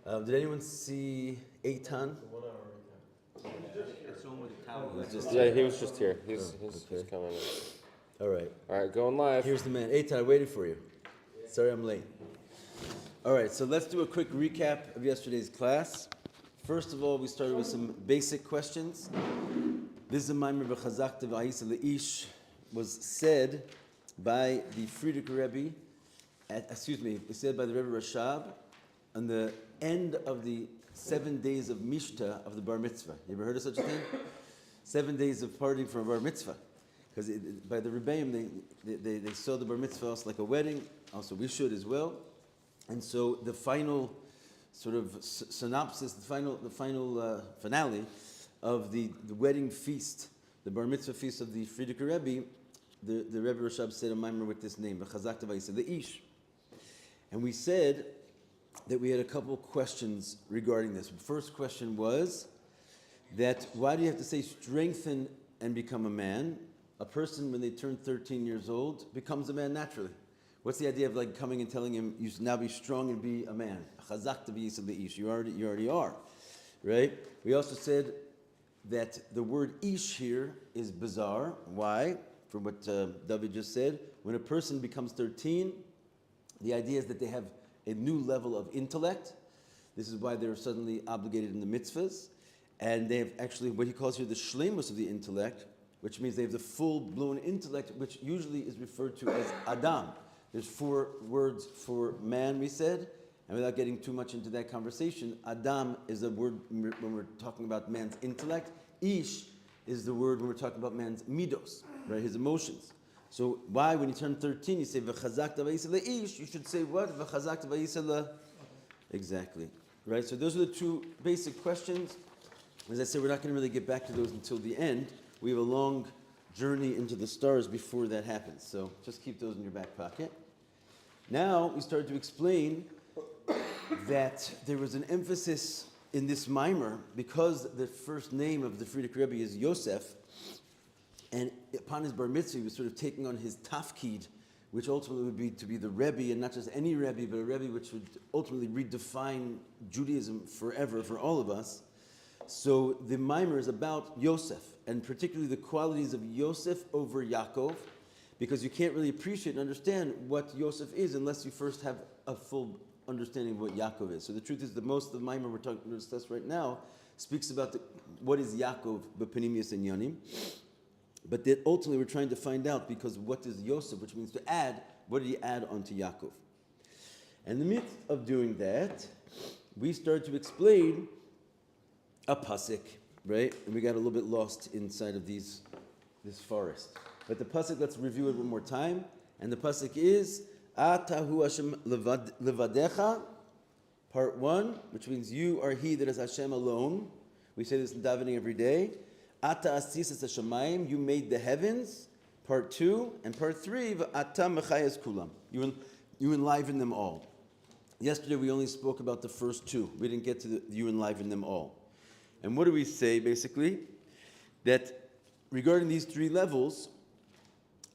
Did anyone see Eitan? Yeah, he was just here. He's Okay. coming in. All right. All right, going live. Here's the man. Eitan, I waited for you. Sorry I'm late. All right, so let's do a quick recap of yesterday's class. First of all, we started with some basic questions. This is a Maimer b'chazak deva'isa le'ish was said by the Friedrich Rebbe, it's said by the Rebbe Rashab on the end of the 7 days of Mishta of the Bar Mitzvah. You ever heard of such a thing? 7 days of partying for a Bar Mitzvah. Because by the Rebbeim, they saw the Bar Mitzvah also like a wedding. Also, we should as well. And so the final sort of synopsis, the final finale of the wedding feast, the Bar Mitzvah feast of the Friedrich Rebbe, the Rebbe Rashab said a mimer with this name, Chazak Tavayisa, the Ish. And we said that we had a couple questions regarding this. The first question was that why do you have to say strengthen and become a man? A person, when they turn 13 years old, becomes a man naturally. What's the idea of like coming and telling him, you should now be strong and be a man? Chazak Tavayisa the Ish. You already are. Right? We also said that the word Ish here is bizarre. Why? From what David just said. When a person becomes 13, the idea is that they have a new level of intellect. This is why they're suddenly obligated in the mitzvahs. And they have actually what he calls here the shleimus of the intellect, which means they have the full-blown intellect, which usually is referred to as Adam. There's 4 words for man, we said. And without getting too much into that conversation, Adam is a word when we're talking about man's intellect. Ish is the word when we're talking about man's midos, right, his emotions. So why, when you turn 13, you say v'chazak tavayisa le'ish, you should say what? V'chazak tavayisa le... Exactly. Right? So those are the 2 basic questions. As I said, we're not going to really get back to those until the end. We have a long journey into the stars before that happens. So just keep those in your back pocket. Now we started to explain that there was an emphasis in this mimer because the first name of the Friedrich Rebbe is Yosef, and upon his bar mitzvah he was sort of taking on his tafkid, which ultimately would be to be the Rebbe, and not just any Rebbe, but a Rebbe which would ultimately redefine Judaism forever for all of us. So the mimer is about Yosef, and particularly the qualities of Yosef over Yaakov, because you can't really appreciate and understand what Yosef is unless you first have a full understanding of what Yaakov is. So the truth is that most of the mimer we're talking to discuss right now speaks about what is Yaakov b'panimius and Yanim. But that ultimately we're trying to find out, because what is Yosef, which means to add, what did he add onto Yaakov? And in the midst of doing that, we started to explain a pasuk, right? And we got a little bit lost inside of this forest. But the pasuk, let's review it one more time. And the pasuk is Atahu Hashem levadecha, part 1, which means you are he that is Hashem alone. We say this in davening every day. Ata asisas hashamayim, you made the heavens, part 2, and part 3, Ata mechayes kulam, you enliven them all. Yesterday we only spoke about the first 2. We didn't get to you enliven them all. And what do we say basically? That regarding these 3 levels,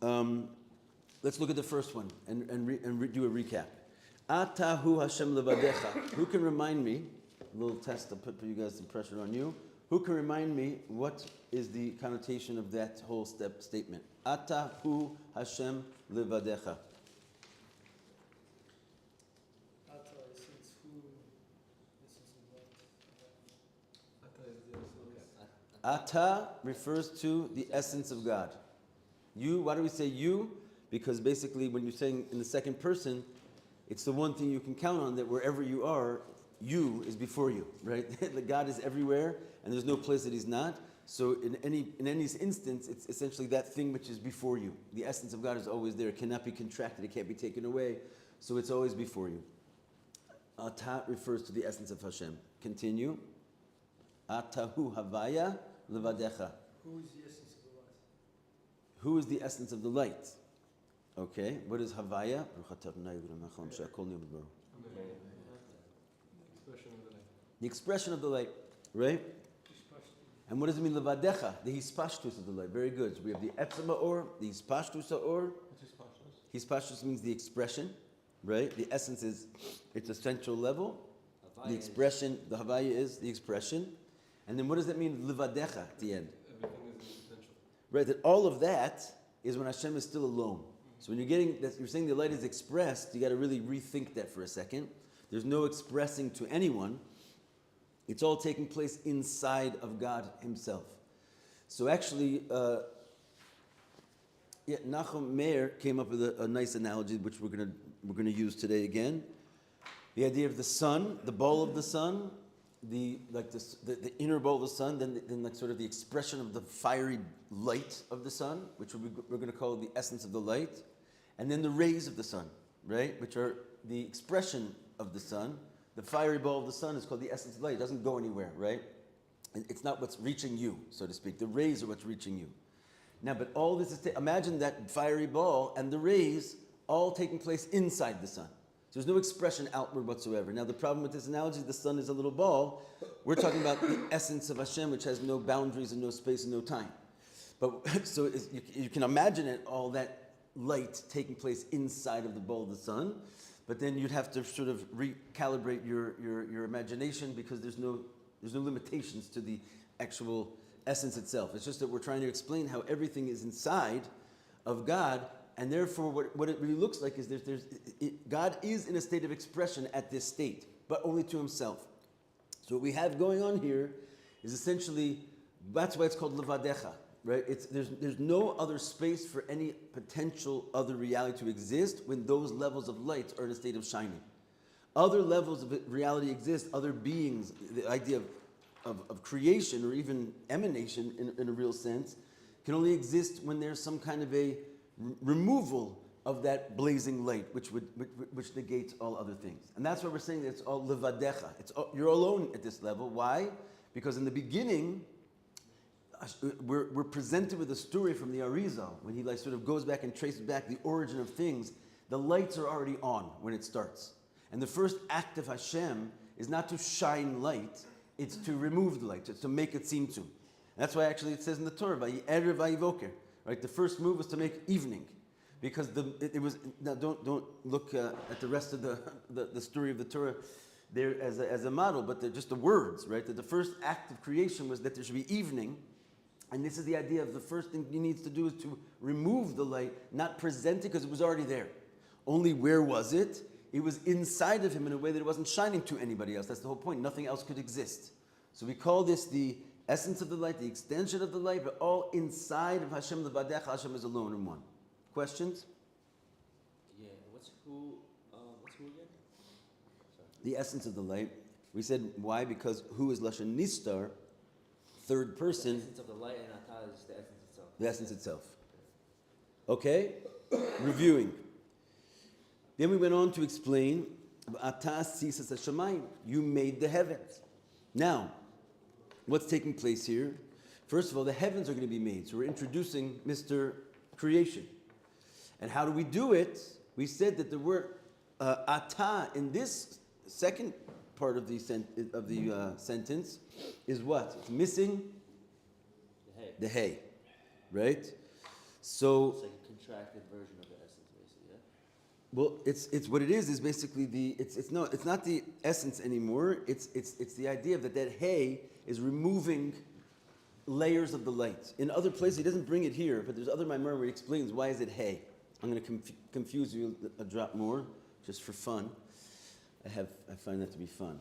let's look at the first one and do a recap. Atahu Hashem levadecha. Who can remind me? A little test to put for you guys some pressure on you. Who can remind me what is the connotation of that whole statement? Atahu Hashem levadecha. Ata refers to the essence of God. You, why do we say you? Because basically when you're saying in the second person, it's the one thing you can count on, that wherever you are, you is before you, right? The God is everywhere, and there's no place that he's not. So in any instance, it's essentially that thing which is before you. The essence of God is always there. It cannot be contracted. It can't be taken away. So it's always before you. Ata refers to the essence of Hashem. Continue. Atahu havaya levadecha. Who is the essence of the light? Okay. What is havaya? The expression of the light, right? And what does it mean, levadecha? The hispashtus of the light. Very good. So we have the etzem or, the hispashtus or. Hispashtus means the expression, right? The essence is, it's a central level. The expression, the Havaya is the expression. And then what does that mean, Livadecha, at the end? Everything is in potential. Right, that all of that is when Hashem is still alone. So when you're saying the light is expressed, you got to really rethink that for a second. There's no expressing to anyone. It's all taking place inside of God Himself. So actually, Nachum Meir came up with a nice analogy, which we're gonna use today again. The idea of the sun, the ball of the sun, the inner ball of the sun, then like sort of the expression of the fiery light of the sun, which we're going to call the essence of the light, and then the rays of the sun, right, which are the expression of the sun. The fiery ball of the sun is called the essence of light. It doesn't go anywhere, right? It's not what's reaching you, so to speak. The rays are what's reaching you. Now, but all this is, imagine that fiery ball and the rays all taking place inside the sun. So there's no expression outward whatsoever. Now, the problem with this analogy, the sun is a little ball. We're talking about the essence of Hashem, which has no boundaries and no space and no time. But so you can imagine it, all that light taking place inside of the ball of the sun. But then you'd have to sort of recalibrate your imagination, because there's no limitations to the actual essence itself. It's just that we're trying to explain how everything is inside of God, and therefore what it really looks like is God is in a state of expression at this state, but only to Himself. So what we have going on here is essentially, that's why it's called Levadecha, right? There's no other space for any potential other reality to exist when those levels of light are in a state of shining. Other levels of reality exist, other beings, the idea of creation or even emanation in a real sense can only exist when there's some kind of a removal of that blazing light, which negates all other things. And that's why we're saying that it's all levadecha. You're alone at this level. Why? Because in the beginning, we're presented with a story from the Arizal, when he sort of goes back and traces back the origin of things. The lights are already on when it starts. And the first act of Hashem is not to shine light, it's to remove the light, it's to make it seem to. And that's why actually it says in the Torah, Vaye'erev vayivoker, right? The first move was to make evening, because it was. Now don't look at the rest of the story of the Torah there as a model, but they're just the words, right? That the first act of creation was that there should be evening, and this is the idea of the first thing he needs to do is to remove the light, not present it because it was already there. Only where was it? It was inside of him in a way that it wasn't shining to anybody else. That's the whole point. Nothing else could exist. So we call this the essence of the light, the extension of the light, but all inside of Hashem. The Vadecha, Hashem is alone in one. Questions? Yeah. What's who again? Sorry. The essence of the light. We said why? Because who is Lashon Nistar, third person. The essence of the light, and Atah is the essence itself. The essence itself. Okay? Reviewing. Then we went on to explain, Atah sisas hashamayim, you made the heavens. Now, what's taking place here? First of all, the heavens are going to be made. So we're introducing Mr. Creation. And how do we do it? We said that the word Atah in this second part of the sentence is what? It's missing the hay, right? So It's like a contracted version of the essence, basically. Yeah. well, it's what it is basically it's not the essence anymore. It's the idea that hay is removing layers of the light. In other places, he doesn't bring it here, but there's other Maimar where he explains why is it hay. I'm going to confuse you a drop more, just for fun. I find that to be fun.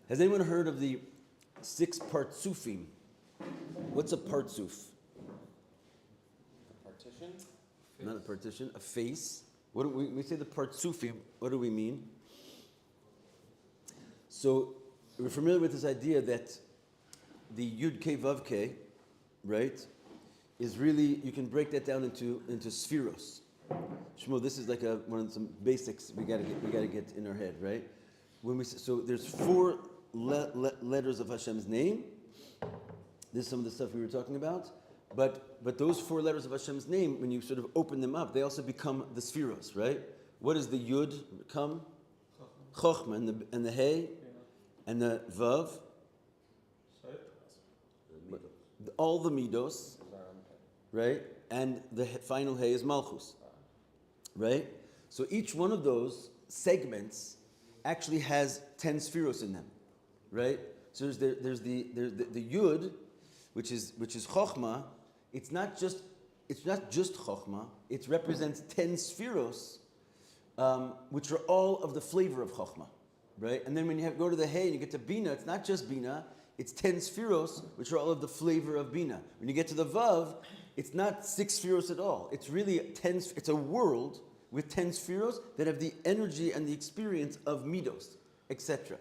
Has anyone heard of the 6 partsufim? What's a partsuf? Partition? Not a partition, a face. What do we say the partsufim? What do we mean? So we're familiar with this idea that the Yud Kei Vav Kei, right, is really, you can break that down into spheros. Shmuel, this is like one of some basics we gotta get in our head, right? So there's 4 letters of Hashem's name. This is some of the stuff we were talking about. But those 4 letters of Hashem's name, when you sort of open them up, they also become the spheros, right? What does the Yud become? Chochma, and the Hey, and the Vav. All the Midos, right? And the final Hey is Malchus, right? So each one of those segments actually has 10 spheros in them, right? So there's the Yud, which is Chochmah. It's not just Chochmah. It represents 10 spheros, which are all of the flavor of Chochmah, right? And then when you go to the Hey and you get to Bina, it's not just Bina. It's 10 spheros, which are all of the flavor of Bina. When you get to the Vav, it's not 6 spheros at all. It's really 10. It's a world with 10 spheros that have the energy and the experience of Midos, etc.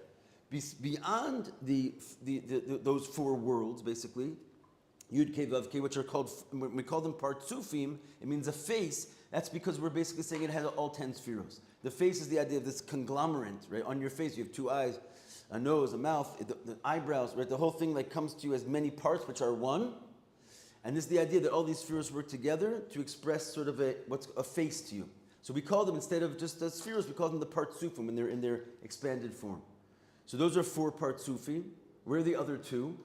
Beyond those 4 worlds, basically, Yud Kei Vav Kei, which are called, when we call them Partsufim, it means a face. That's because we're basically saying it has all 10 spheros. The face is the idea of this conglomerate, right? On your face, you have 2 eyes, a nose, a mouth, the eyebrows, right? The whole thing like comes to you as many parts, which are one. And this is the idea that all these spheres work together to express sort of what's a face to you. So we call them, instead of just the spheres, we call them the Partsufim when they're in their expanded form. So those are 4 Partsufim. Where are the other 2?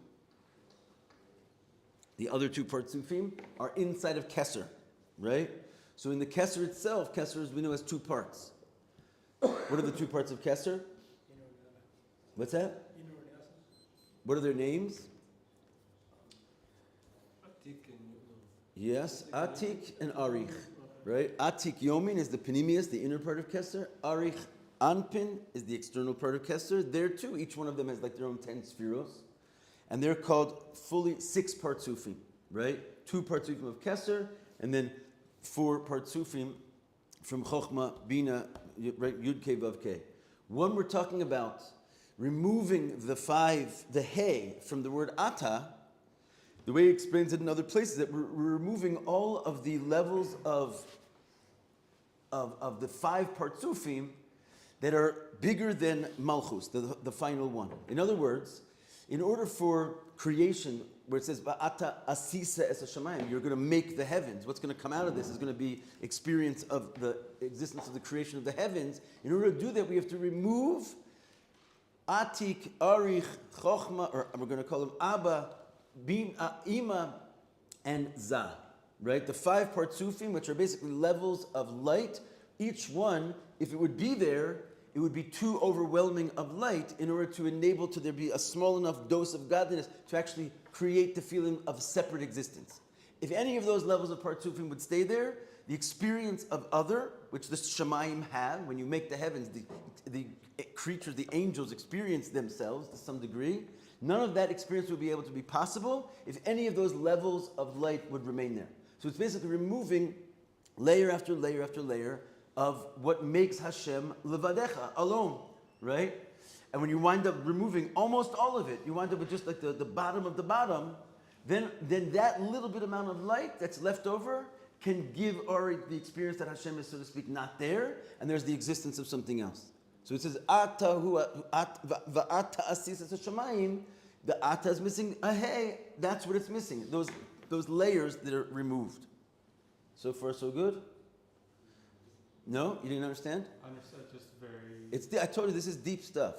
The other 2 Partsufim are inside of Keser, right? So in the Keser itself, Keser, as we know, has 2 parts. What are the 2 parts of Keser? What's that? What are their names? Yes, Atik and Arich, right? Atik Yomin is the Panemius, the inner part of Keser. Arich Anpin is the external part of Keser. There too, each one of them has like their own 10 spheros. And they're called fully 6 Partsufim, right? 2 Partsufim of Keser, and then 4 Partsufim from Chochmah, Bina, right? Yud Kei Vav Kei. When we're talking about removing the Hey from the word Ata, the way he explains it in other places, that we're removing all of the levels of the 5 Partsufim that are bigger than Malchus, the final one. In other words, in order for creation, where it says, Ba'ata asisa es hashamayim, you're going to make the heavens. What's going to come out of this is going to be experience of the existence of the creation of the heavens. In order to do that, we have to remove Atik, Arich, Chochmah, or we're going to call them Abba, Ima, and Za, right? The 5 Partsufim, which are basically levels of light. Each one, if it would be there, it would be too overwhelming of light in order to enable to there be a small enough dose of godliness to actually create the feeling of separate existence. If any of those levels of Partsufim would stay there, the experience of other, which the Shemayim have, when you make the heavens, the creatures, the angels experience themselves to some degree, none of that experience would be able to be possible if any of those levels of light would remain there. So it's basically removing layer after layer after layer of what makes Hashem levadecha, alone, right? And when you wind up removing almost all of it, you wind up with just like the bottom of the bottom, then that little bit amount of light that's left over can give the experience that Hashem is, so to speak, not there, and there's the existence of something else. So it says, va'ata asis es hashamayim, the ata is missing a hey, that's what it's missing, those layers that are removed. So far, so good? No? You didn't understand? I understood, just very... I told you, this is deep stuff.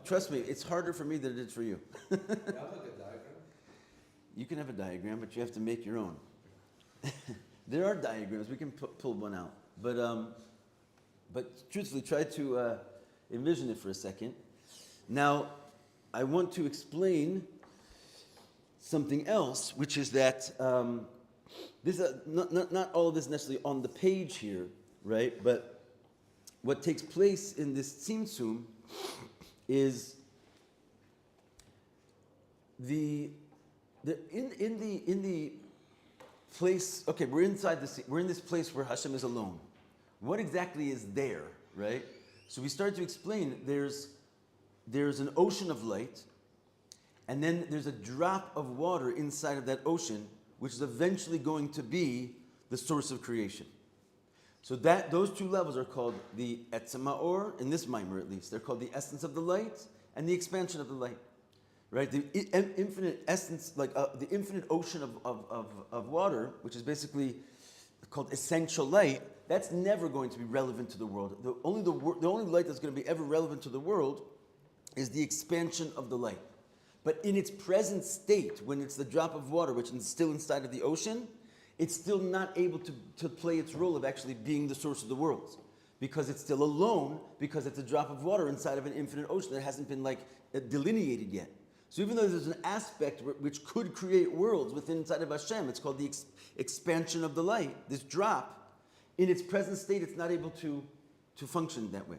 Trust me, it's harder for me than it is for you. You can have a diagram, but you have to make your own. There are diagrams, we can pull one out. But truthfully, try to envision it for a second. Now, I want to explain something else, which is that this not all of this necessarily on the page here, right? But what takes place in this tzimtzum is in the place. Okay, we're in this place where Hashem is alone. What exactly is there, right? So we start to explain. There's an ocean of light, and then there's a drop of water inside of that ocean, which is eventually going to be the source of creation. So those 2 levels are called the Etzem Ha'or, in this mimer at least. They're called the essence of the light and the expansion of the light. Right? The infinite essence, like the infinite ocean of water, which is basically called essential light, that's never going to be relevant to the world. The only light that's going to be ever relevant to the world is the expansion of the light. But in its present state, when it's the drop of water, which is still inside of the ocean, it's still not able to play its role of actually being the source of the worlds. because it's still alone, because it's a drop of water inside of an infinite ocean that hasn't been like delineated yet. So even though there's an aspect which could create worlds within inside of Hashem, it's called the expansion of the light, this drop, in its present state, it's not able to function that way.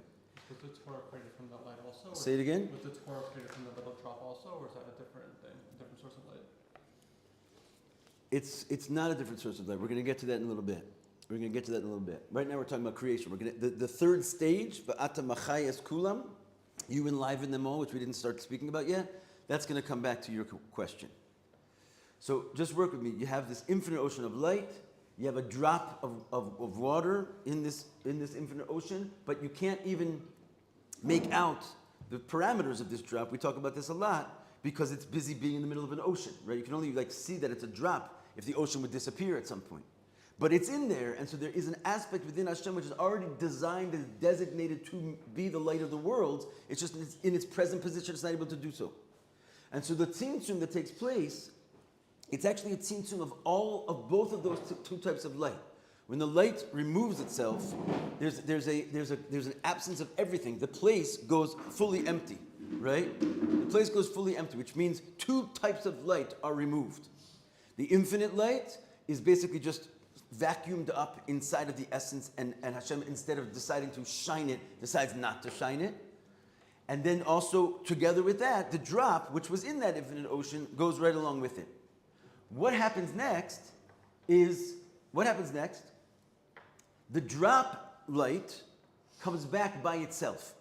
Was the Torah created from that light also? Say it again? Was the Torah created from the little drop also, or is that a different thing, different source of light? It's not a different source of light. We're going to get to that in a little bit. Right now we're talking about creation. The third stage, Va'ata machayas kulam, you enliven them all, which we didn't start speaking about yet. That's going to come back to your question. So just work with me. You have this infinite ocean of light. You have a drop of water in this infinite ocean, but you can't even make out the parameters of this drop. We talk about this a lot because it's busy being in the middle of an ocean, right? You can only see that it's a drop if the ocean would disappear at some point. But it's in there, and so there is an aspect within Hashem which is already designed and designated to be the light of the world. It's just in its present position, it's not able to do so. And so the tzimtzum that takes place, it's actually a tzimtzum of both of those two types of light. When the light removes itself, there's an absence of everything. The place goes fully empty, right? The place goes fully empty, which means two types of light are removed. The infinite light is basically just vacuumed up inside of the essence, and Hashem, instead of deciding to shine it, decides not to shine it. And then also, together with that, the drop, which was in that infinite ocean, goes right along with it. What happens next? The drop light comes back by itself.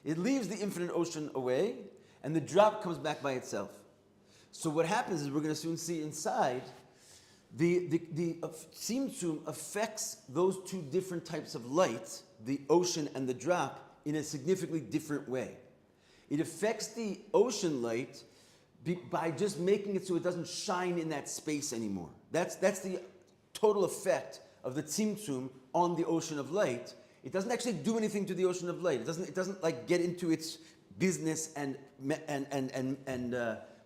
It leaves the infinite ocean away, and the drop comes back by itself. So what happens is, we're going to soon see inside, the tzimtzum affects those two different types of light, the ocean and the drop, in a significantly different way. It affects the ocean light by just making it so it doesn't shine in that space anymore. That's the total effect of the tzimtzum on the ocean of light. It doesn't actually do anything to the ocean of light. It doesn't like get into its business and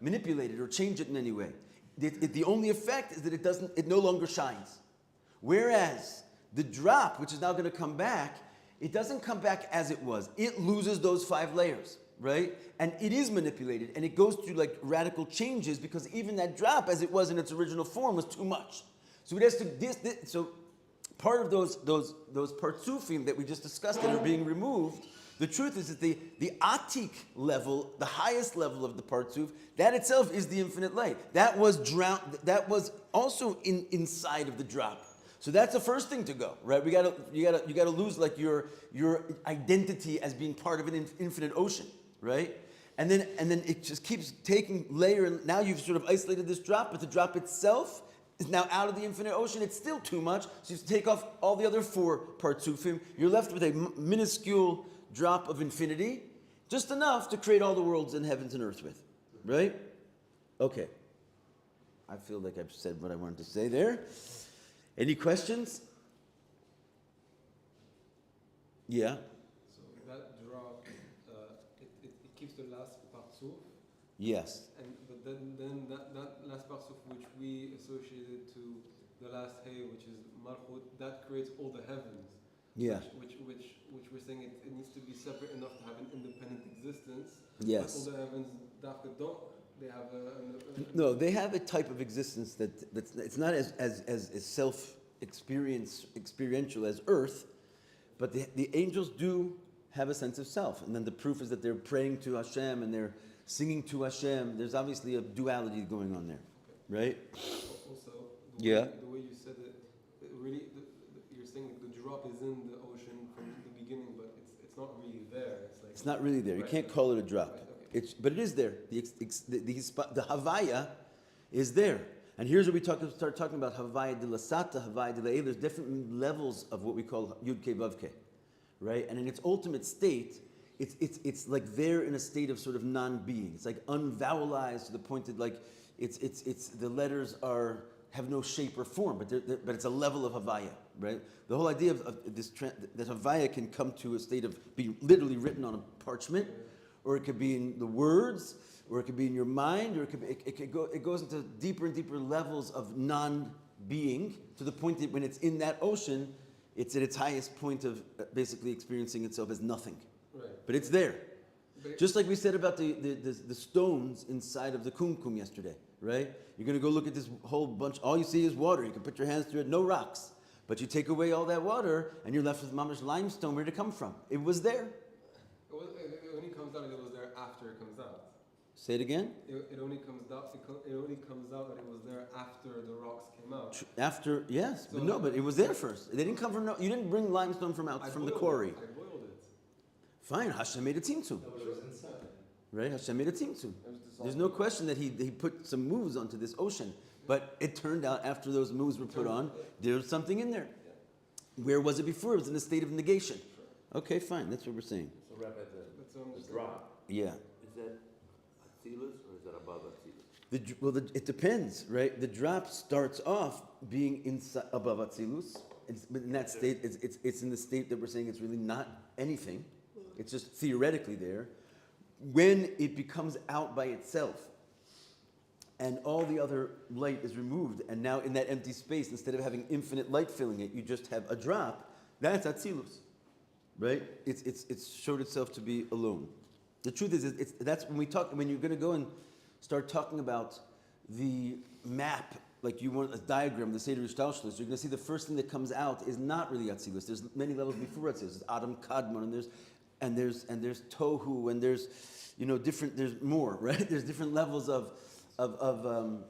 manipulate it or change it in any way. The only effect is that it no longer shines. Whereas the drop, which is now going to come back, it doesn't come back as it was. It loses those 5 layers, right? And it is manipulated, and it goes through like radical changes, because even that drop, as it was in its original form, was too much. So it has to. So part of those partsufim that we just discussed that are being removed. The truth is that the atik level, the highest level of the partsuf, that itself is the infinite light. That was drowned. That was also inside of the drop. So that's the first thing to go, right? You gotta lose like your identity as being part of an infinite ocean, right? And then it just keeps taking layer. And now you've sort of isolated this drop, but the drop itself is now out of the infinite ocean. It's still too much. So you have to take off all the other 4 partsufim. You're left with a minuscule drop of infinity, just enough to create all the worlds in heavens and earth with, right? Okay. I feel like I've said what I wanted to say there. Any questions? Yeah. So that drop, it keeps the last parzuf. Yes. But then that last parzuf which we associated to the last hay, which is Malchut, that creates all the heavens. Yeah. Which we're saying it needs to be separate enough to have an independent existence. Yes. But all the heavens, Dafka don't. They have no, they have a type of existence that's it's not as experiential as earth, but the angels do have a sense of self. And then the proof is that they're praying to Hashem and they're singing to Hashem. There's obviously a duality going on there, right? Also, the way you said it really, you're saying the drop is in the ocean from the beginning, but it's not really there. It's not really there. You can't call it a drop. Right, okay. But it is there. The Havaya is there. And here's where we start talking about Havaya de la Sata, Havaya de la E. There's different levels of what we call Yud Ke Vav Ke, right? And in its ultimate state, it's like there in a state of sort of non-being. It's like unvowelized to the point that like it's the letters have no shape or form, but it's a level of Havaya, right? The whole idea of this that Havaya can come to a state of being literally written on a parchment, or it could be in the words, or it could be in your mind, or it goes into deeper and deeper levels of non-being, to the point that when it's in that ocean, It's at its highest point of basically experiencing itself as nothing. Right. But it's there. But Just like we said about the stones inside of the kumkum yesterday, right? You're going to go look at this whole bunch. All you see is water. You can put your hands through it, no rocks. But you take away all that water, and you're left with mamash limestone. Where did it come from? It was there. it only comes out that it was there after it comes out. Say it again. It only comes out. It only comes out that it was there after the rocks came out. After, yes, So- but it was there first. They didn't come from. You didn't bring limestone from I from the boiled quarry. it. I boiled it. Fine, Hashem made a tzimtzum. Right, Hashem made a tzimtzum. It was dissolved. There's no question that he put some moves onto this ocean, but it turned out after those moves were put on, there was something in there. Where was it before? It was in a state of negation. Okay, fine, that's what we're saying. So Rabbi, That's what I'm the saying. drop. Yeah. Is that Atzilus or is that above Atzilus? It depends, right? The drop starts off being above Atzilus. But in that state, it's in the state that we're saying it's really not anything. It's just theoretically there. When it becomes out by itself, and all the other light is removed, and now in that empty space, instead of having infinite light filling it, you just have a drop, that's Atzilus, right? It's showed itself to be alone. The truth is, that's when you're going to go and start talking about the map, like you want a diagram, the Seder Ishtalshlus, you're going to see the first thing that comes out is not really Atzilus. There's many levels before Atzilus. There's Adam Kadmon, and there's Tohu, and there's there's more, right? There's different levels of Akudim,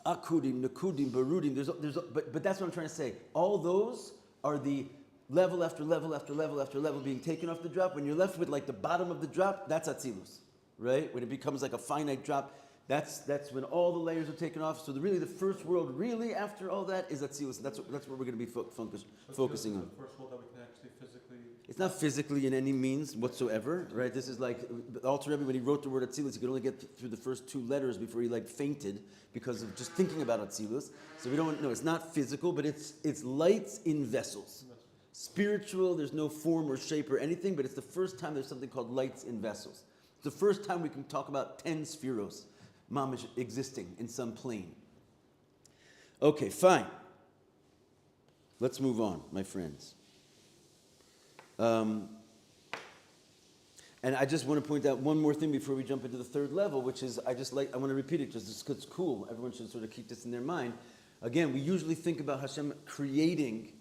Nakudim, Barudim. But that's what I'm trying to say. All those are the level after level after level after level being taken off the drop. When you're left with like the bottom of the drop, that's Atzilus, right? When it becomes like a finite drop, that's when all the layers are taken off. So the first world, really after all that, is Atzilus. And that's what we're going to be focusing on. The first world that we can actually physically. It's not physically in any means whatsoever, right? This is like the Alter Rebbe, when he wrote the word Atzilus, he could only get through the first two letters before he fainted because of just thinking about Atzilus. So we don't know. It's not physical, but it's lights in vessels. Spiritual. There's no form or shape or anything, but it's the first time there's something called lights in vessels. It's the first time we can talk about 10 spheros, mamish, existing in some plane. Okay, fine. Let's move on, my friends. And I just want to point out one more thing before we jump into the third level, which is I want to repeat it just because it's cool. Everyone should sort of keep this in their mind. Again, we usually think about Hashem creating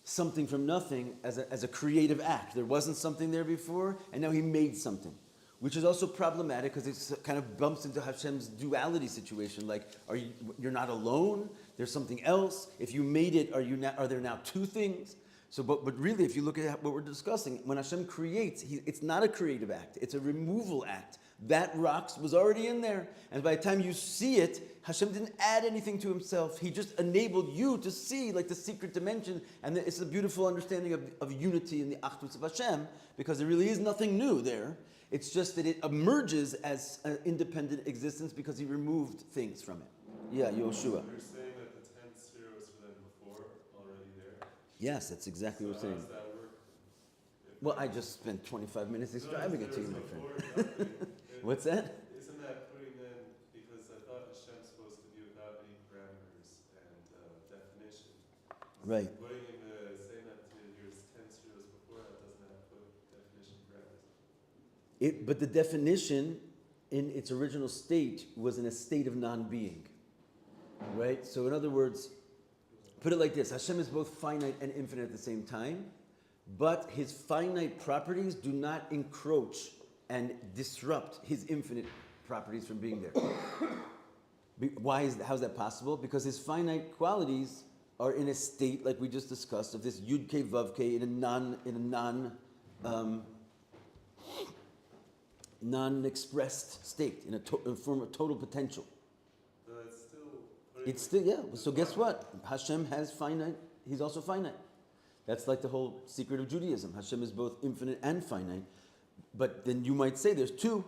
something from nothing as a creative act. There wasn't something there before, and now he made something, which is also problematic because it kind of bumps into Hashem's duality situation. Like, you're not alone. There's something else. If you made it, are there now two things? So, but really, if you look at what we're discussing, when Hashem creates, it's not a creative act. It's a removal act. That rocks was already in there. And by the time you see it, Hashem didn't add anything to himself. He just enabled you to see like the secret dimension. And it's a beautiful understanding of unity in the Achdus of Hashem, because there really is nothing new there. It's just that it emerges as an independent existence because he removed things from it. Yeah, Yoshua. You're saying that the 10 spheros were then before already there? Yes, that's exactly what So we're how saying. does that work? Well, I just spent 25 minutes describing it to you, my friend. Before, What's that? Isn't that putting in, because I thought Hashem's supposed to be without any parameters and definition. Right. Putting in saying that here's 10 spheros before, that doesn't have put definition parameters. But the definition in its original state was in a state of non-being. Right? So in other words, put it like this. Hashem is both finite and infinite at the same time, but his finite properties do not encroach and disrupt his infinite properties from being there. How is that possible? Because his finite qualities are in a state, like we just discussed, of this Yud K Vav K in a non-expressed state, in a form of total potential. But it's It's still putting still, yeah. So guess what? Hashem has finite. He's also finite. That's like the whole secret of Judaism. Hashem is both infinite and finite. But then you might say there's two,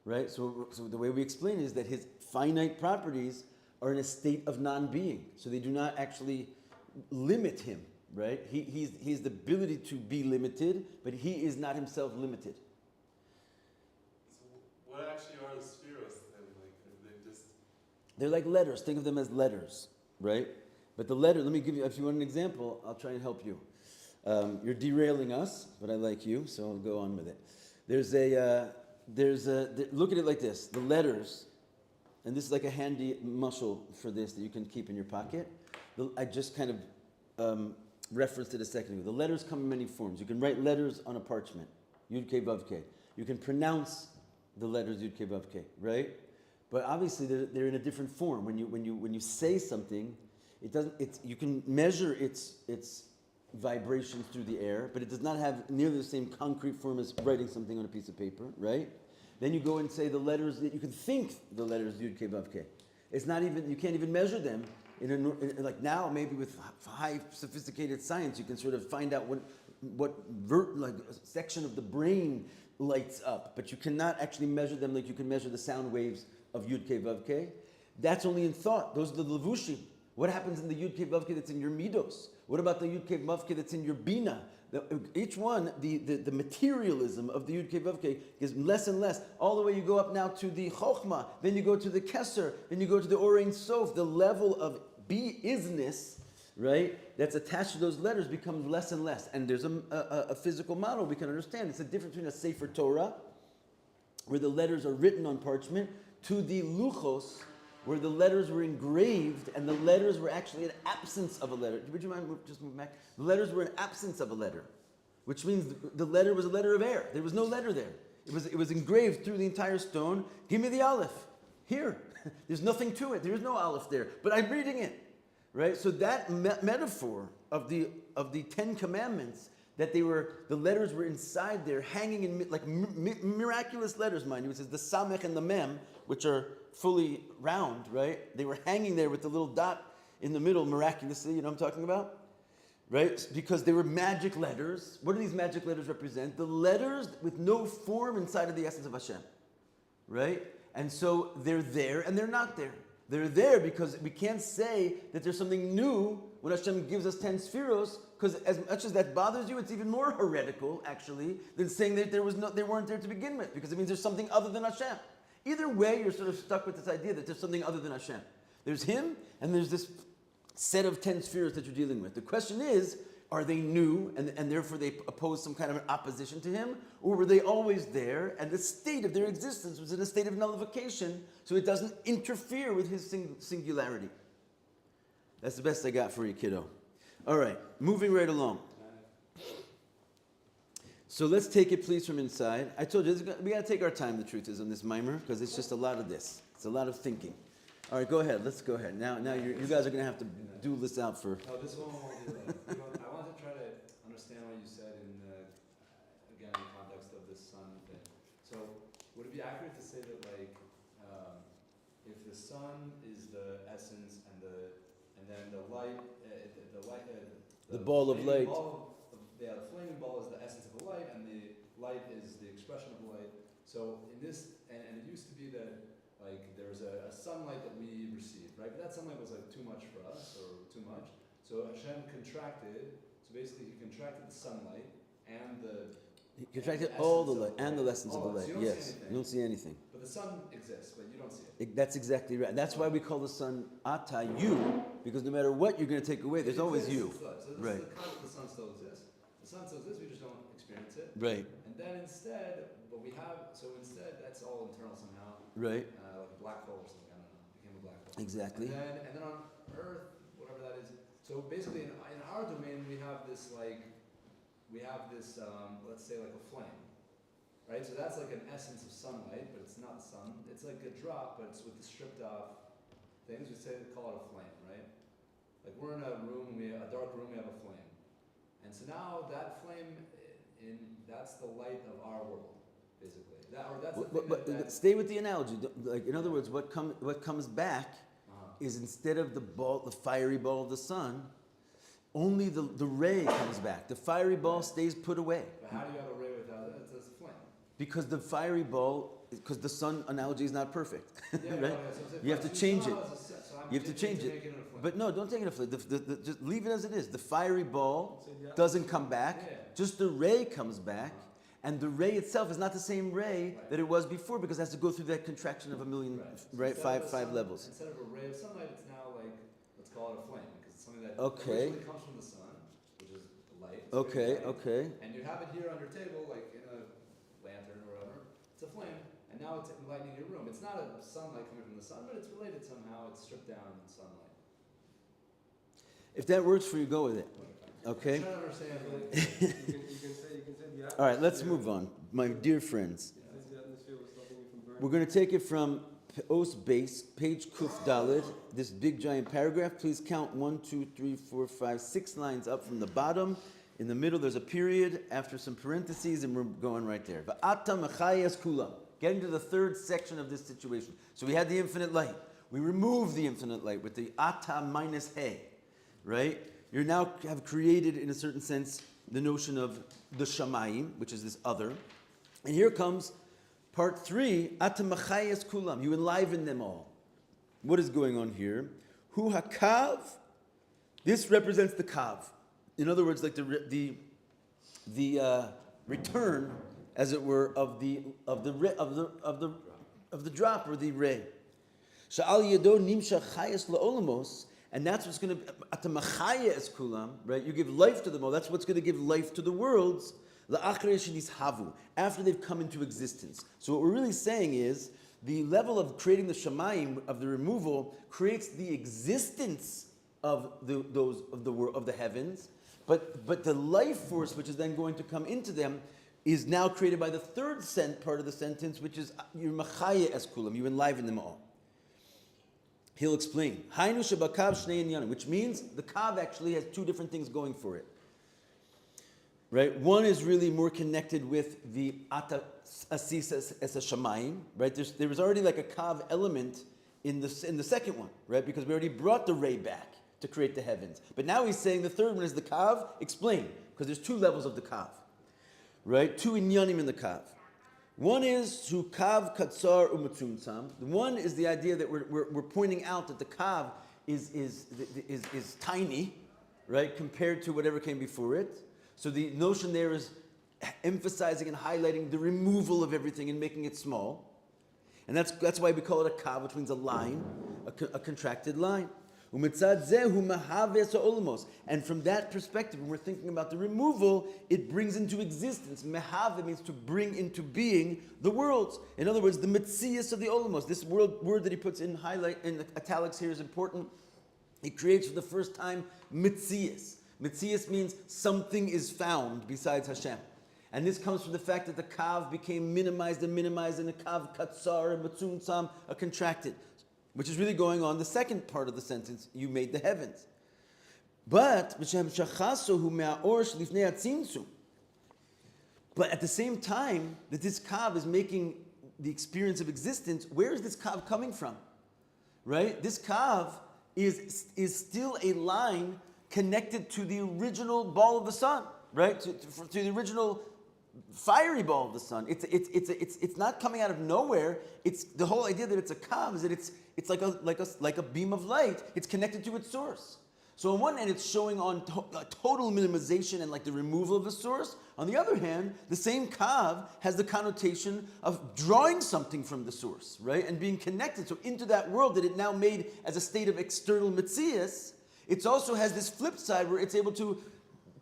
right? So the way we explain it is that his finite properties are in a state of non-being. So they do not actually limit him, right? He has the ability to be limited, but he is not himself limited. So what actually are the spheros then? Like, are they just... They're like letters. Think of them as letters, right? But the letter, let me give you, if you want an example, I'll try and help you. You're derailing us, but I like you, so I'll go on with it. Look at it like this. The letters, and this is like a handy muscle for this that you can keep in your pocket. I just kind of referenced it a second ago. The letters come in many forms. You can write letters on a parchment, Yud Kei Vav Kei. You can pronounce the letters Yud Kei Vav Kei, right? But obviously they're in a different form. When you say something, you can measure its vibrations through the air, but it does not have nearly the same concrete form as writing something on a piece of paper, right? Then you go and say the letters that you can think the letters Yud Kei Vav Kei. It's not even, you can't even measure them like now, maybe with high sophisticated science, you can sort of find out what section of the brain lights up, but you cannot actually measure them like you can measure the sound waves of Yud Kei Vav Kei. That's only in thought. Those are the levushim. What happens in the Yud Kei Vav Kei that's in your midos? What about the Yud Kei Vav Kei that's in your bina? Each one, the materialism of the Yud Kei Vav Kei is less and less. All the way you go up now to the Chokhmah, then you go to the Keser, then you go to the Orein Sof. The level of be-isness, right, that's attached to those letters becomes less and less. And there's a physical model we can understand. It's the difference between a Sefer Torah, where the letters are written on parchment, to the Luchos, where the letters were engraved and the letters were actually an absence of a letter. Would you mind just move back? The letters were an absence of a letter, which means the letter was a letter of air. There was no letter there. It was engraved through the entire stone. Give me the Aleph. Here. There's nothing to it. There is no Aleph there. But I'm reading it. Right? So that metaphor of the Ten Commandments, that the letters were inside there, hanging in like miraculous letters, mind you. It says the Samech and the Mem, which are fully round, right? They were hanging there with the little dot in the middle, miraculously. You know what I'm talking about? Right? Because they were magic letters. What do these magic letters represent? The letters with no form inside of the essence of Hashem. Right? And so they're there and they're not there. They're there because we can't say that there's something new when Hashem gives us 10 spheros, because as much as that bothers you, it's even more heretical, actually, than saying that they weren't there to begin with, because it means there's something other than Hashem. Either way, you're sort of stuck with this idea that there's something other than Hashem. There's Him, and there's this set of 10 spheres that you're dealing with. The question is, are they new, and therefore they oppose some kind of an opposition to Him? Or were they always there, and the state of their existence was in a state of nullification, so it doesn't interfere with His singularity? That's the best I got for you, kiddo. All right, moving right along. So let's take it, please, from inside. I told you, we got to take our time, the truth is, on this mimer, because it's just a lot of this. It's a lot of thinking. All right, go ahead. Let's go ahead. Now you guys are going to have to duel this out for... Oh, this one won't be like... I want to try to understand what you said in again, in the context of this sun thing. So, would it be accurate to say that, like, if the sun is the essence and then the light, the ball of light. The flaming ball is the essence of the light, and the light is the expression of the light. So in this, and it used to be that like there's a sunlight that we received, right? But that sunlight was like too much for us, or too much. So Hashem contracted. So basically, He contracted the sunlight and the. He contracted all the light and the lessons of the light. So Yes, you don't see anything. But the sun exists, but you don't see it. That's exactly right. That's why we call the sun Ata, you, because no matter what you're going to take away, there's always you. So this Right. is the concept the sun still exists. The sun still exists, we just don't experience it. Right. And then instead, that's all internal somehow. Right. Like a black hole or something, I don't know. Became a black hole. Exactly. And then on Earth, whatever that is. So basically, in our domain, we have this, let's say like a flame. Right? So that's like an essence of sunlight, but it's not sun. It's like a drop, but it's with the stripped off things. We call it a flame, right? Like we're in a room, a dark room, we have a flame. And so now that flame, that's the light of our world, basically. But stay with the analogy. Like, in other words, what comes back is, instead of the fiery ball of the sun, only the ray comes back. The fiery ball stays put away. But how do you have a ray without it? It's a flame. Because the fiery ball, because the sun analogy is not perfect, Yeah, right? no, so You have to change it. You have to taking change making it. a flame. But no, don't take it a flame. Just leave it as it is. The fiery ball doesn't come back. Yeah. Just the ray comes back. And the ray itself is not the same ray that it was before, because it has to go through that contraction of a million, right? So Five levels. Instead of a ray of sunlight, it's now like, let's call it a flame, because it's something that Okay. originally comes from the sun, which is light, It's a big Okay, flame. okay. And you have it here on your table, like in a lantern or whatever. It's a flame, and now it's enlightening your room. It's not a sunlight coming from the sun, but it's related somehow. It's stripped down sunlight. If that works for you, go with it. Okay? I'm trying to understand. Like, You can say the All right, let's atmosphere- move on. My dear friends, The atmosphere was stopping you from burning. we're going to take it from Os base, page Kuf Dalid, this big giant paragraph. Please count 1, 2, 3, 4, 5, 6 lines up from the bottom. In the middle, there's a period, after some parentheses, and we're going right there. Va'ata mechayes kulam. Getting to the third section of this situation. So we had the infinite light. We removed the infinite light with the ata minus he, right? You now have created, in a certain sense, the notion of the shamayim, which is this other. And here comes part 3, ata mechayes kulam. You enliven them all. What is going on here? Hu hakav. This represents the kav. In other words, like the return, as it were, of the drop or the ray. Sha'al yado nimsha chayes la'olamos, and that's what's going to atamachaya es kulam, right? You give life to them all. That's what's going to give life to the worlds. La'achrei sheniz havu, after they've come into existence. So what we're really saying is the level of creating the shamayim, of the removal, creates the existence of the heavens. But the life force, which is then going to come into them, is now created by the third part of the sentence, which is you machaya es kulam, you enliven them all. He'll explain. Hainu shebakav shnei inyanim, which means the kav actually has two different things going for it. Right? One is really more connected with the ata asis es shamayim. Right? There was already like a kav element in the second one, right? Because we already brought the ray back to create the heavens. But now he's saying the third one is the kav. Explain, because there's two levels of the kav, right? Two inyanim in the kav. One is to kav katsar umatzumtzam. One is the idea that we're pointing out that the kav is tiny, right, compared to whatever came before it. So the notion there is emphasizing and highlighting the removal of everything and making it small. And that's why we call it a kav, which means a line, a contracted line. And from that perspective, when we're thinking about the removal, it brings into existence. Mehave means to bring into being the worlds. In other words, the metzias of the olamos. This word that he puts in highlight in italics here is important. He creates for the first time metzias. Metzias means something is found besides Hashem. And this comes from the fact that the kav became minimized, and the kav katsar and matzumtzam are contracted, which is really going on the second part of the sentence, you made the heavens. But at the same time that this kav is making the experience of existence, where is this kav coming from? Right? This kav is still a line connected to the original ball of the sun, right? To the original fiery ball of the sun. It's not coming out of nowhere. It's the whole idea that it's a kav is that it's like a beam of light. It's connected to its source. So on one hand, it's showing on total minimization and like the removal of the source. On the other hand, the same kav has the connotation of drawing something from the source, right? And being connected. So into that world that it now made as a state of external metzias, it also has this flip side where it's able to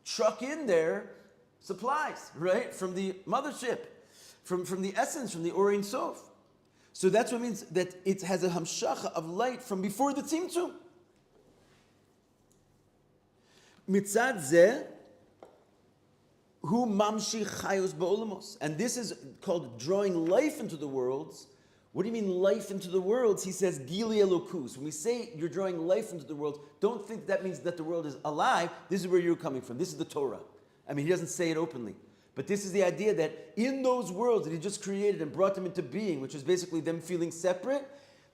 truck in there supplies, right? From the mothership, from the essence, from the Or Ein Sof. So that's what means that it has a hamshacha of light from before the tzimtzum. Mitzad zeh, hu mamshich chayos ba'olamos. And this is called drawing life into the worlds. What do you mean life into the worlds? He says gili elokus. When we say you're drawing life into the world, don't think that means that the world is alive. This is where you're coming from. This is the Torah. I mean, he doesn't say it openly. But this is the idea that in those worlds that he just created and brought them into being, which is basically them feeling separate,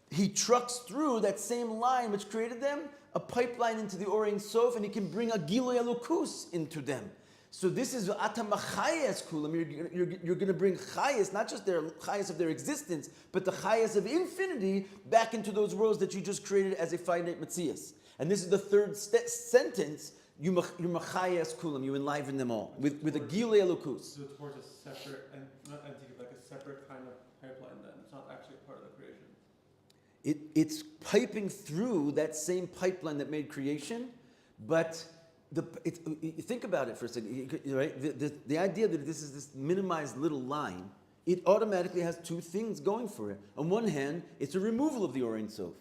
he trucks through that same line which created them, a pipeline into the Or Ein Sof, and he can bring a Gilui Elokus into them. So this is Atamachayas Kulam. You're going to bring Chayas, not just their Chayas of their existence, but the Chayas of infinity back into those worlds that you just created as a finite Metzias. And this is the third sentence. You Machayas Kulam. You enliven them all with a Gilui Elokus. So it's towards a separate, and not entity, like a separate kind of pipeline then. It's not actually a part of the creation. It's piping through that same pipeline that made creation, but think about it for a second, right? The idea that this is this minimized little line, it automatically has two things going for it. On one hand, it's a removal of the Or Ein Sof,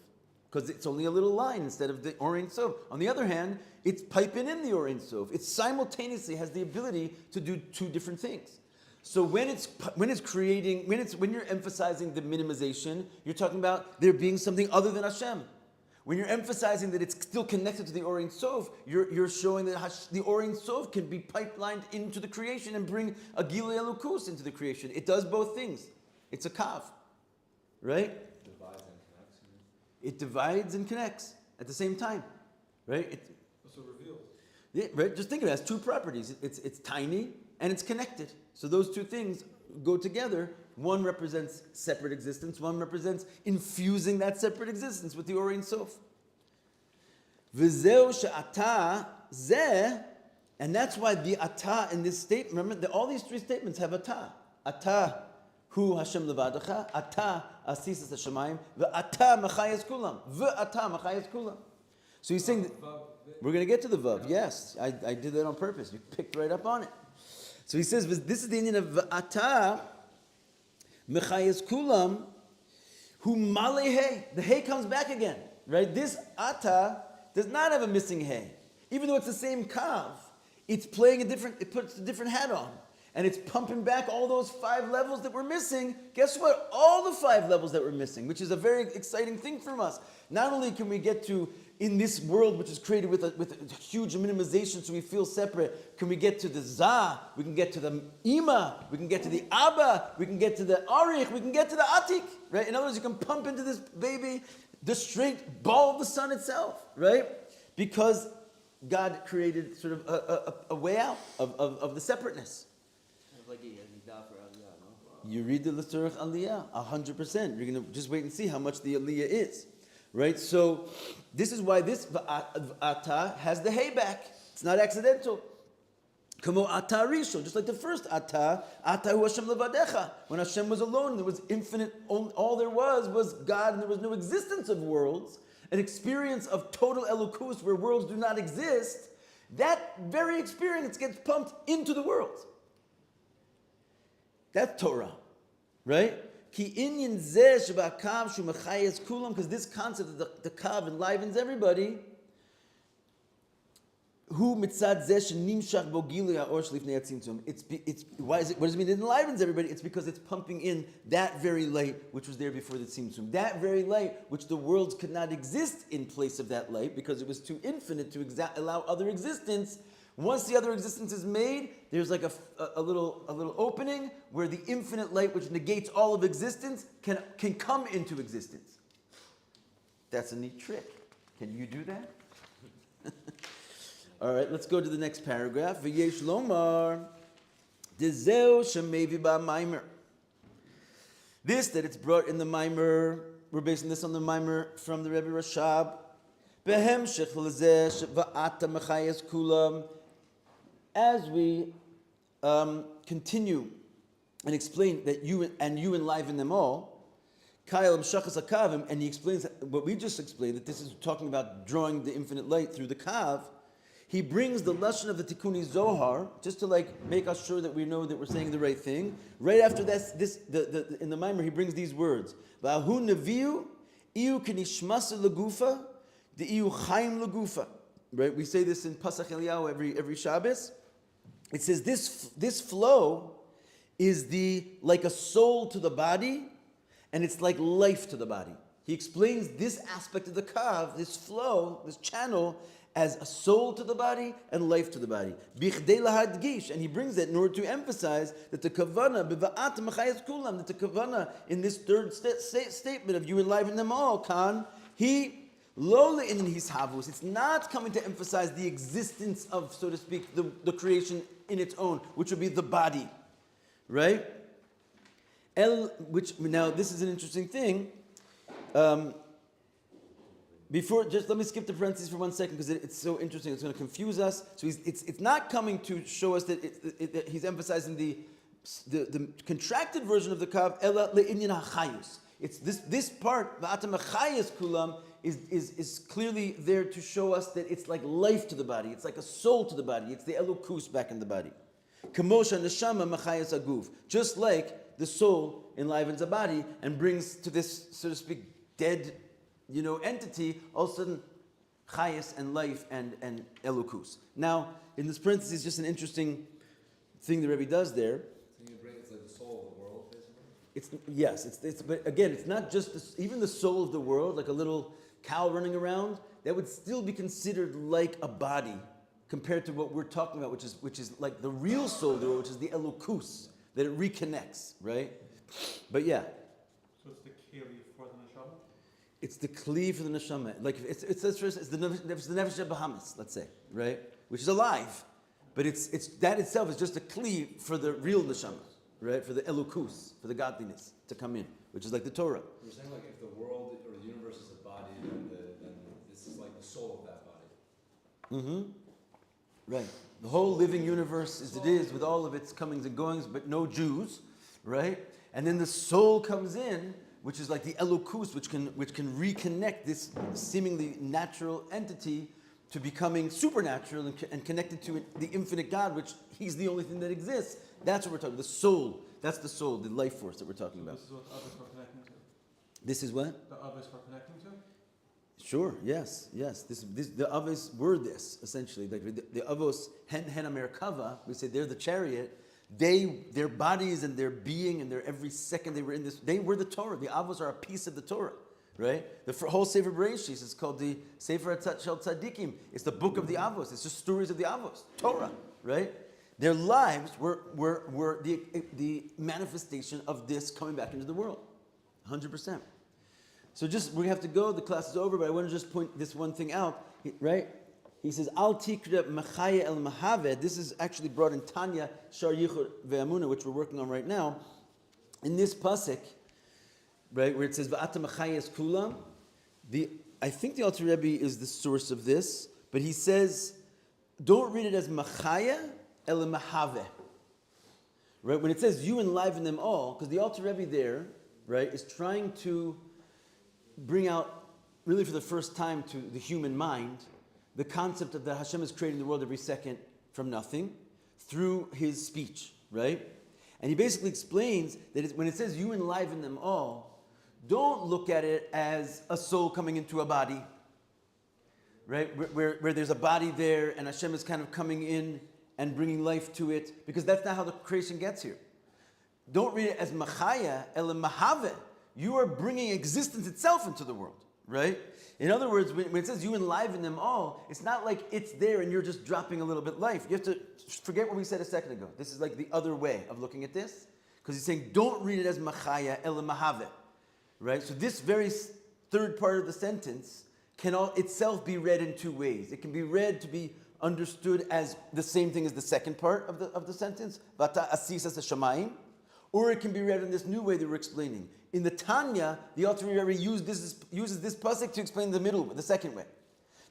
because it's only a little line instead of the Or Ein Sof. On the other hand, it's piping in the Or Ein Sof. It simultaneously has the ability to do two different things. So when you're emphasizing the minimization, you're talking about there being something other than Hashem. When you're emphasizing that it's still connected to the Or Ein Sof, you're showing that the Or Ein Sof can be pipelined into the creation and bring a Gilui Elokus into the creation. It does both things. It's a kav, right? Divides and connects. It divides and connects at the same time, right? Also revealed. Yeah, right. Just think of it as two properties. It's tiny and it's connected. So those two things go together. One represents separate existence. One represents infusing that separate existence with the Or Ein Sof. V'zeu she'ata zeh, and that's why the ata in this statement. Remember, all these three statements have ata. Ata hu Hashem levadecha. Ata asisas hashemayim. V'ata machayes kulam. V'ata machayes kulam. So he's saying that we're going to get to the vav. Yes, I did that on purpose. You picked right up on it. So he says this is the Indian of v'ata mechayes kulam hu malei hey. The hey comes back again, right? This ata does not have a missing hey, even though it's the same kav. It's playing it puts a different hat on, and it's pumping back all those 5 levels that were missing. Guess what? All the 5 levels that were missing, which is a very exciting thing from us. Not only can we get to, in this world which is created with a huge minimization so we feel separate, can we get to the Zah, we can get to the Ima, we can get to the Abba, we can get to the Arich, we can get to the Atik, right? In other words, you can pump into this baby the straight ball of the sun itself, right? Because God created sort of a way out of the separateness. You read the L'Tzorech Aliyah, 100%. You're going to just wait and see how much the Aliyah is. Right? So, this is why this Ata has the hay back. It's not accidental. Kamo Ata Rishon, just like the first Ata hu Hashem levadecha. When Hashem was alone, there was infinite, all there was God, and there was no existence of worlds, an experience of total Elokus where worlds do not exist. That very experience gets pumped into the world. That's Torah, right? Ki inyan zeh sheba'akav shu mechayes kulam, because this concept of the kav enlivens everybody. Hu mitzad zeh shenimshach bo gilui ha'or shlifnei hatzimtzum. Why is it? What does it mean? It enlivens everybody. It's because it's pumping in that very light which was there before the tzimtzum. That very light which the worlds could not exist in place of that light because it was too infinite to allow other existence. Once the other existence is made, there's like a little opening where the infinite light, which negates all of existence, can come into existence. That's a neat trick. Can you do that? All right, let's go to the next paragraph. V'yesh lomar dezeu shemevi ba'maimer. This that it's brought in the Maimer. We're basing this on the Maimer from the Rebbe Rashab. Behemshech l'zeh va'ata mechayes kulam. As we continue and explain that you enliven them all, and he explains what we just explained, that this is talking about drawing the infinite light through the kav. He brings the lashon of the Tikkuni Zohar just to make us sure that we know that we're saying the right thing. Right after that, in the Maimer, he brings these words: "Va'hu neviu iu kenishmasa legufa, the iu chaim legufa." Right? We say this in Pasach Eliyahu every Shabbos. It says this flow is like a soul to the body, and it's like life to the body. He explains this aspect of the kav, this flow, this channel, as a soul to the body and life to the body. Bichdei lahadgish, and he brings that in order to emphasize that the kavana b'va'at machayes kulam, that the kavana in this third statement of you enliven them all, kan Lola in his havus. It's not coming to emphasize the existence of, so to speak, the creation in its own, which would be the body, right? Which now this is an interesting thing. Before, just let me skip the parentheses for 1 second because it's so interesting. It's going to confuse us. So it's not coming to show us that he's emphasizing the contracted version of the kav. Ela le'inyan hachayus. It's this part. Va'ata mechayes kulam is clearly there to show us that it's like life to the body. It's like a soul to the body. It's the elukus back in the body. Kamosha neshama machayas aguf. Just like the soul enlivens a body and brings to this, so to speak, dead, entity, all of a sudden, chayas and life and elukus. Now, in this parenthesis, just an interesting thing the Rabbi does there. So you bring it's like the soul of the world, basically. But again, it's not just even the soul of the world, like a little cow running around. That would still be considered like a body compared to what we're talking about, which is like the real soul of the world, which is the elukus, that it reconnects, right? But yeah. So it's the keli for the neshama? It's the kli for the neshama. Like it's the nefesh Bahamas, let's say, right? Which is alive, but it's that itself is just a kli for the real neshama, right? For the elukus, for the godliness to come in, which is like the Torah. You're saying like if the world or the universe is a body, then this is like the soul of that body. Mm-hmm. Right. The whole living universe as it is, with all of its comings and goings, but no Jews, right? And then the soul comes in, which is like the elukus, which can reconnect this seemingly natural entity to becoming supernatural and connected to the infinite God, which He's the only thing that exists. That's what we're talking about. The soul. That's the soul, the life force that we're talking about. This is what others were connecting to. This is what? The others were connecting to? Sure. Yes. The avos were this essentially. Like the avos hen Merkava, we say they're the chariot. Their bodies and their being and their every second they were in this. They were the Torah. The avos are a piece of the Torah, right? The whole Sefer Bereshis is called the Sefer Shel Tzadikim. It's the book of the avos. It's just stories of the avos, Torah, right? Their lives were the manifestation of this coming back into the world, 100%. So we have to go. The class is over, but I want to just point this one thing out, right? He says, "Al tikra machaya el mahave." This is actually brought in Tanya Shar Yichud Ve'amuna, which we're working on right now. In this pasuk, right, where it says "Va'ata machayas kulam," I think the Alter Rebbe is the source of this, but he says, don't read it as machaya el mahave. Right, when it says "you enliven them all," because the Alter Rebbe there, right, is trying to bring out, really for the first time to the human mind, the concept of that Hashem is creating the world every second from nothing through His speech, right? And he basically explains that when it says "you enliven them all," don't look at it as a soul coming into a body, right? Where there's a body there and Hashem is kind of coming in and bringing life to it, because that's not how the creation gets here. Don't read it as machaya el mahave. You are bringing existence itself into the world, right? In other words, when it says "you enliven them all," it's not like it's there and you're just dropping a little bit life. You have to forget what we said a second ago. This is like the other way of looking at this, because he's saying don't read it as machaya el mahave, right? So this very third part of the sentence can itself be read in two ways. It can be read to be understood as the same thing as the second part of the sentence, vata asisas hashamayim, or it can be read in this new way that we're explaining. In the Tanya, the Alter Rebbe uses this pasuk to explain the middle, the second way.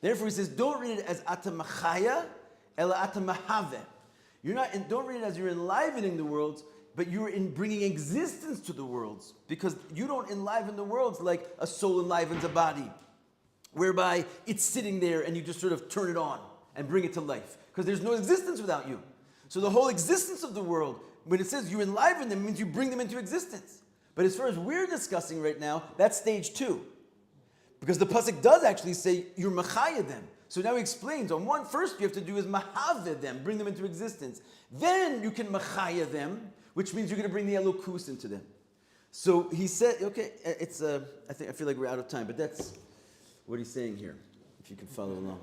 Therefore, he says, don't read it as atamachaya, ela atamahave. Don't read it as you're enlivening the worlds, but you're in bringing existence to the worlds, because you don't enliven the worlds like a soul enlivens a body, whereby it's sitting there and you just sort of turn it on and bring it to life, because there's no existence without you. So the whole existence of the world, when it says you enliven them, means you bring them into existence. But as far as we're discussing right now, that's stage 2. Because the pasuk does actually say you're machaya them. So now he explains, first you have to do is mahave them, bring them into existence. Then you can machaya them, which means you're going to bring the elokus into them. So he said, okay, I feel like we're out of time, but that's what he's saying here, if you can follow along.